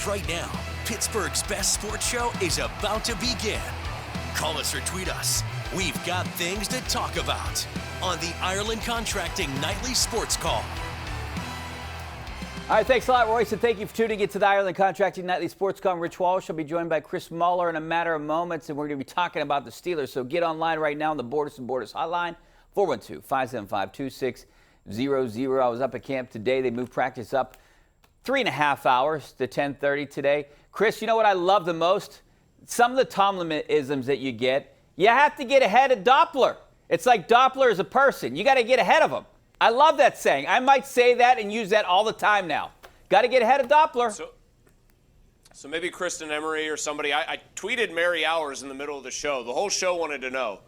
Right now, Pittsburgh's best sports show is about to begin. Call us or tweet us. We've got things to talk about on the Ireland Contracting Nightly Sports Call. All right, thanks a lot, Royce, and thank you for tuning in to the Ireland Contracting Nightly Sports Call. I'm Rich Walsh. I'll be joined by Chris Mueller in a matter of moments, and we're going to be talking about the Steelers. So get online right now on the Borders and Borders hotline, 412-575-2600. I was up at camp today. They moved practice up 3.5 hours to 10:30 today. Chris, you know what I love the most? Some of the Tomlin-isms that you get. You have to get ahead of Doppler. It's like Doppler is a person. You got to get ahead of him. I love that saying. I might say that and use that all the time now. Got to get ahead of Doppler. So maybe Kristen Emery or somebody. I tweeted Mary Hours in the middle of the show. The whole show wanted to know,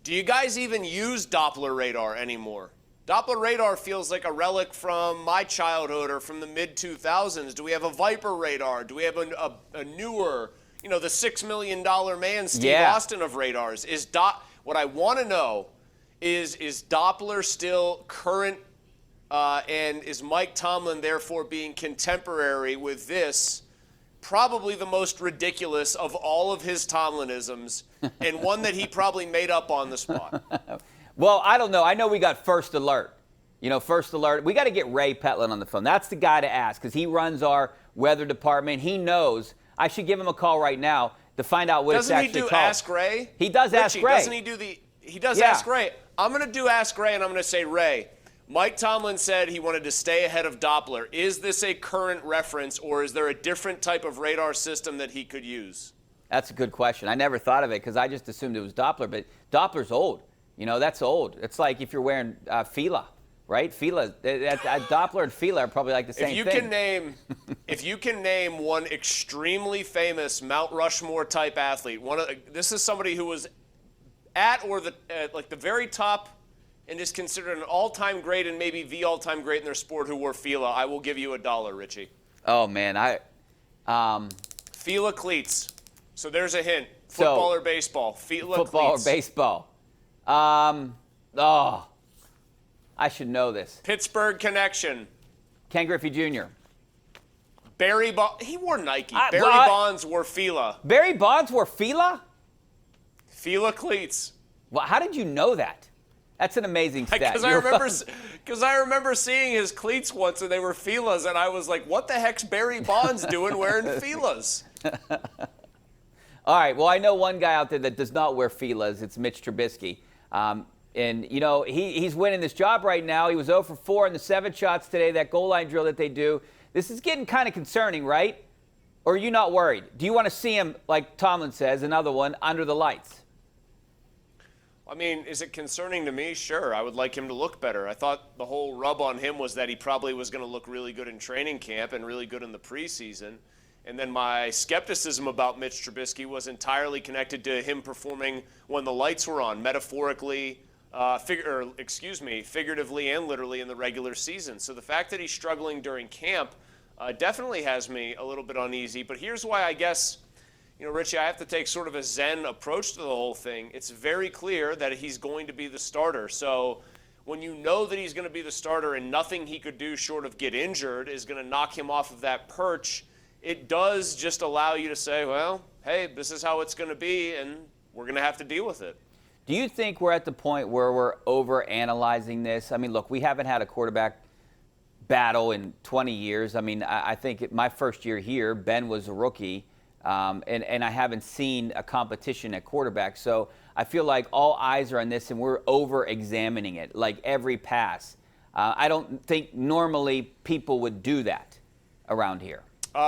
do you guys even use Doppler radar anymore? Doppler radar feels like a relic from my childhood or from the mid-2000s. Do we have a Viper radar? Do we have a newer, the $6 million man, Steve Austin of radars? What I want to know is Doppler still current, and is Mike Tomlin therefore being contemporary with this, probably the most ridiculous of all of his Tomlinisms, and one that he probably made up on the spot? Well, I don't know. I know we got First Alert. First Alert. We got to get Ray Petlin on the phone. That's the guy to ask because he runs our weather department. He knows. I should give him a call right now to find out what it's actually called. Doesn't he do Ask Ray? He does Ask Ray. Doesn't he do the... He does Ask Ray. I'm going to do Ask Ray, and I'm going to say, Ray, Mike Tomlin said he wanted to stay ahead of Doppler. Is this a current reference, or is there a different type of radar system that he could use? That's a good question. I never thought of it because I just assumed it was Doppler, but Doppler's old. That's old. It's like if you're wearing Fila, right? Fila, Doppler and Fila are probably like the same thing. If you can name one extremely famous Mount Rushmore type athlete, this is somebody who was at or the very top and is considered an all-time great and maybe the all-time great in their sport who wore Fila, I will give you $1, Richie. Oh man, Fila cleats. So there's a hint. Football or baseball? Fila football cleats. Or baseball. I should know this. Pittsburgh connection. Ken Griffey Jr. Barry Bonds. He wore Nike. Barry Bonds wore Fila. Barry Bonds wore Fila? Fila cleats. Well, how did you know that? That's an amazing stat. Because I remember seeing his cleats once, and they were Filas, and I was like, "What the heck's Barry Bonds doing wearing Filas?" All right. Well, I know one guy out there that does not wear Filas. It's Mitch Trubisky, and he's winning this job right now. He was 0 for 4 in the 7 shots today. That goal line drill that they do. This is getting kind of concerning, right? Or are you not worried? Do you want to see him, like Tomlin says, another one under the lights? I mean, is it concerning to me? Sure. I would like him to look better. I thought the whole rub on him was that he probably was going to look really good in training camp and really good in the preseason. And then my skepticism about Mitch Trubisky was entirely connected to him performing when the lights were on, metaphorically, figuratively and literally in the regular season. So the fact that he's struggling during camp definitely has me a little bit uneasy. But here's why I guess, Richie, I have to take sort of a Zen approach to the whole thing. It's very clear that he's going to be the starter. So when you know that he's going to be the starter and nothing he could do short of get injured is going to knock him off of that perch, it does just allow you to say, well, hey, this is how it's going to be, and we're going to have to deal with it. Do you think we're at the point where we're over-analyzing this? I mean, look, we haven't had a quarterback battle in 20 years. I mean, I think my first year here, Ben was a rookie. And I haven't seen a competition at quarterback. So I feel like all eyes are on this, and we're over-examining it, like every pass. I don't think normally people would do that around here.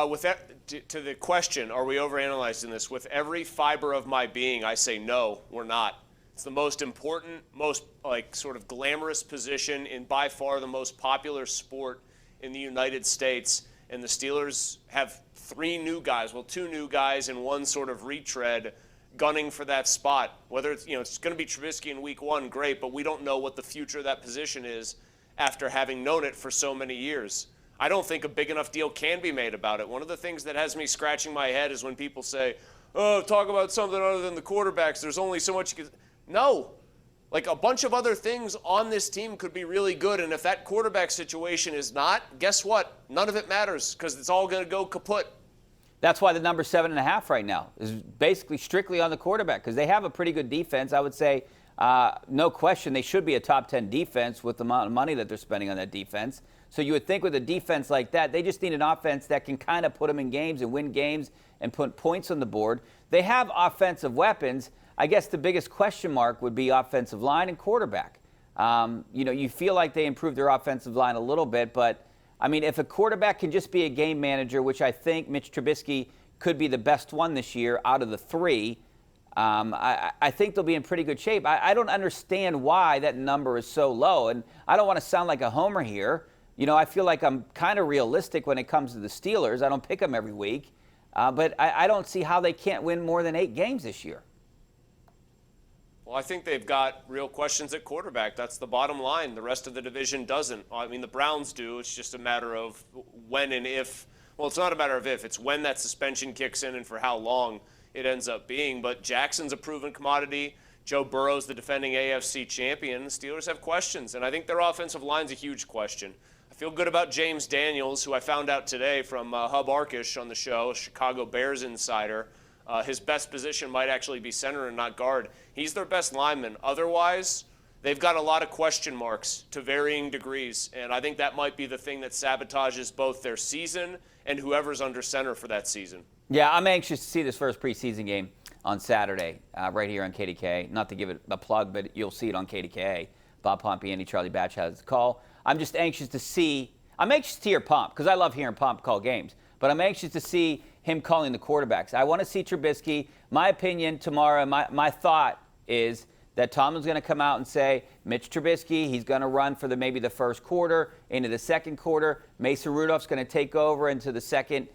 With that, to the question, are we overanalyzing this? With every fiber of my being, I say no, we're not. It's the most important, most sort of glamorous position in by far the most popular sport in the United States. And the Steelers have 3 new guys, 2 new guys and 1 sort of retread gunning for that spot. Whether it's, it's going to be Trubisky in week 1, great, but we don't know what the future of that position is after having known it for so many years. I don't think a big enough deal can be made about it. One of the things that has me scratching my head is when people say, oh, talk about something other than the quarterbacks. There's only so much you can. No. Like, a bunch of other things on this team could be really good, and if that quarterback situation is not, guess what? None of it matters because it's all going to go kaput. That's why the number's 7.5 right now is basically strictly on the quarterback because they have a pretty good defense. I would say, no question, they should be a top 10 defense with the amount of money that they're spending on that defense. So you would think with a defense like that, they just need an offense that can kind of put them in games and win games and put points on the board. They have offensive weapons. I guess the biggest question mark would be offensive line and quarterback. You feel like they improved their offensive line a little bit, but I mean, if a quarterback can just be a game manager, which I think Mitch Trubisky could be the best one this year out of the three, I think they'll be in pretty good shape. I don't understand why that number is so low, and I don't want to sound like a homer here. I feel like I'm kind of realistic when it comes to the Steelers. I don't pick them every week, but I don't see how they can't win more than 8 games this year. Well, I think they've got real questions at quarterback. That's the bottom line. The rest of the division doesn't. I mean, the Browns do. It's just a matter of when and if. Well, it's not a matter of if. It's when that suspension kicks in and for how long it ends up being. But Jackson's a proven commodity. Joe Burrow's the defending AFC champion. The Steelers have questions, and I think their offensive line's a huge question. I feel good about James Daniels, who I found out today from Hub Arkish on the show, a Chicago Bears insider. His best position might actually be center and not guard. He's their best lineman. Otherwise, they've got a lot of question marks to varying degrees, and I think that might be the thing that sabotages both their season and whoever's under center for that season. Yeah, I'm anxious to see this first preseason game on Saturday right here on KDKA. Not to give it a plug, but you'll see it on KDKA. Bob Pompiani, Charlie Batch has the call. I'm just anxious to hear Pomp, because I love hearing Pomp call games, but I'm anxious to see him calling the quarterbacks. I want to see Trubisky. My opinion tomorrow, my thought is that Tomlin's going to come out and say, Mitch Trubisky, he's going to run for maybe the first quarter, into the second quarter. Mason Rudolph's going to take over into the second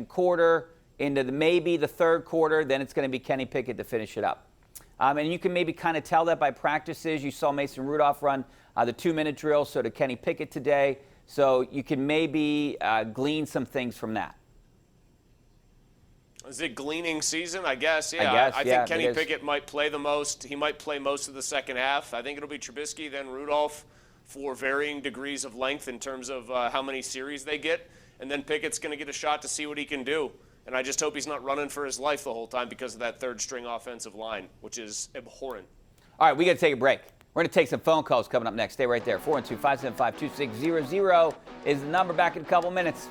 quarter, into maybe the third quarter. Then it's going to be Kenny Pickett to finish it up. And you can maybe kind of tell that by practices. You saw Mason Rudolph run the 2-minute drill, so did Kenny Pickett today. So you can maybe glean some things from that. Is it gleaning season? I guess, yeah. I think Kenny Pickett might play the most. He might play most of the second half. I think it'll be Trubisky, then Rudolph for varying degrees of length in terms of how many series they get. And then Pickett's going to get a shot to see what he can do. And I just hope he's not running for his life the whole time because of that third-string offensive line, which is abhorrent. All right, we got to take a break. We're going to take some phone calls coming up next. Stay right there. 412-575-2600 is the number. Back in a couple minutes.